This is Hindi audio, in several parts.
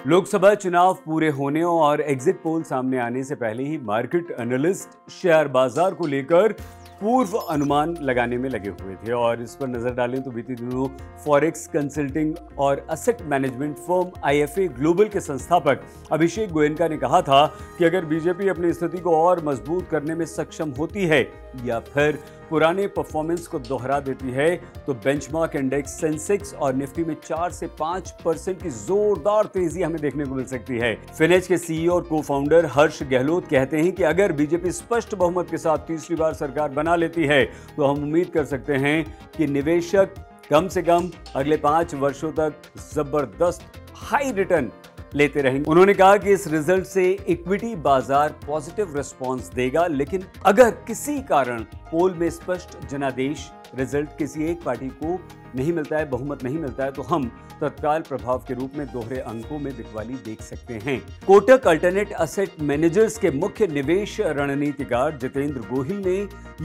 लोकसभा चुनाव पूरे होने और एग्जिट पोल सामने आने से पहले ही मार्केट एनालिस्ट शेयर बाजार को लेकर पूर्व अनुमान लगाने में लगे हुए थे। और इस पर नजर डालें तो बीते दिनों फॉरेक्स कंसल्टिंग और asset management firm IFA global के संस्थापक अभिषेक गोयनका ने कहा था कि अगर बीजेपी अपनी स्थिति को और मजबूत करने में सक्षम होती है या फिर पुराने परफॉर्मेंस को दोहरा देती है तो बेंचमार्क इंडेक्स सेंसेक्स और निफ्टी में 4 से 5% की जोरदार तेजी हमें देखने को मिल सकती है। फिनेज के सीईओ और को फाउंडर हर्ष गहलोत कहते हैं कि अगर बीजेपी स्पष्ट बहुमत के साथ तीसरी बार सरकार बना लेती है तो हम उम्मीद कर सकते हैं कि निवेशक कम से कम अगले 5 वर्षों तक जबरदस्त हाई रिटर्न लेते रहेंगे। उन्होंने कहा कि इस रिजल्ट से इक्विटी बाजार पॉजिटिव रिस्पांस देगा, लेकिन अगर किसी कारण पोल में स्पष्ट जनादेश रिजल्ट किसी एक पार्टी को नहीं मिलता है, बहुमत नहीं मिलता है, तो हम तत्काल प्रभाव के रूप में दोहरे अंकों में बिकवाली देख सकते हैं। कोटक अल्टरनेट एसेट मैनेजर्स के मुख्य निवेश रणनीतिकार जितेंद्र गोहिल ने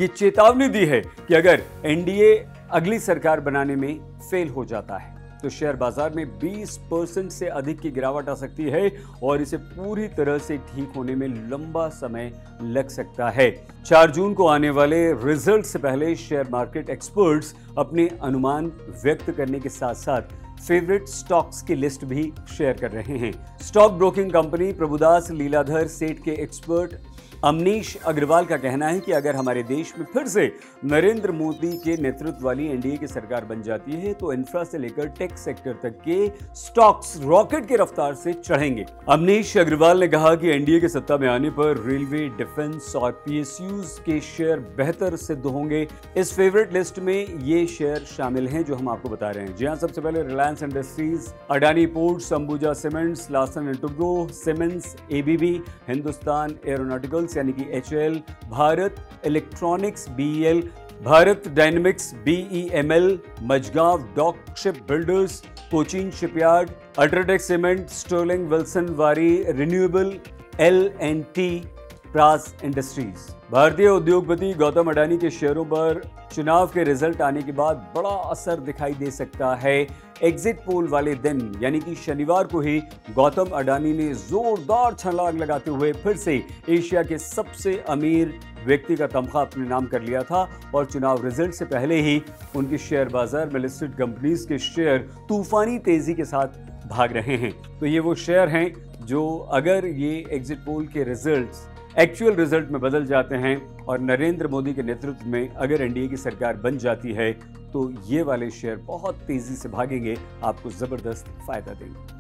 ये चेतावनी दी है कि अगर एनडीए अगली सरकार बनाने में फेल हो जाता है तो शेयर बाजार में 20% से अधिक की गिरावट आ सकती है और इसे पूरी तरह से ठीक होने में लंबा समय लग सकता है। 4 जून को आने वाले रिजल्ट से पहले शेयर मार्केट एक्सपर्ट्स अपने अनुमान व्यक्त करने के साथ साथ फेवरेट स्टॉक्स की लिस्ट भी शेयर कर रहे हैं। Stock broking company Prabhudas Lilladher सेठ के एक्सपर्ट अमनीश अग्रवाल का कहना है कि अगर हमारे देश में फिर से नरेंद्र मोदी के नेतृत्व वाली एनडीए की सरकार बन जाती है तो इंफ्रा से लेकर टेक सेक्टर तक के स्टॉक्स रॉकेट की रफ्तार से चढ़ेंगे। अमनीश अग्रवाल ने कहा कि एनडीए के सत्ता में आने पर रेलवे, डिफेंस और पीएसयूज के शेयर बेहतर सिद्ध होंगे। इस फेवरेट लिस्ट में ये शेयर शामिल हैं जो हम आपको बता रहे हैं। जी हाँ, सबसे पहले Reliance Industries, Adani Ports, Ambuja Cements, Larsen and Toubro, Siemens, ABB, Hindustan Aeronauticals यानी कि HAL, Bharat Electronics BEL, Bharat Dynamics BEML, Mazagon Dock Ship Builders, Cochin Shipyard, UltraTech Cement, Sterling Wilson Waaree Renewable, L and T, Praj Industries. भारतीय उद्योगपति गौतम अडानी के शेयरों पर चुनाव के रिजल्ट आने के बाद बड़ा असर दिखाई दे सकता है। एग्जिट पोल वाले दिन यानी कि शनिवार को ही गौतम अडानी ने जोरदार छलांग लगाते हुए फिर से एशिया के सबसे अमीर व्यक्ति का तमगा अपने नाम कर लिया था और चुनाव रिजल्ट से पहले ही उनके शेयर बाजार में लिस्टेड कंपनीज के शेयर तूफानी तेजी के साथ भाग रहे हैं। तो ये वो शेयर हैं जो अगर ये एग्जिट पोल के रिजल्ट्स एक्चुअल रिजल्ट में बदल जाते हैं और नरेंद्र मोदी के नेतृत्व में अगर एनडीए की सरकार बन जाती है तो ये वाले शेयर बहुत तेजी से भागेंगे, आपको जबरदस्त फायदा देंगे।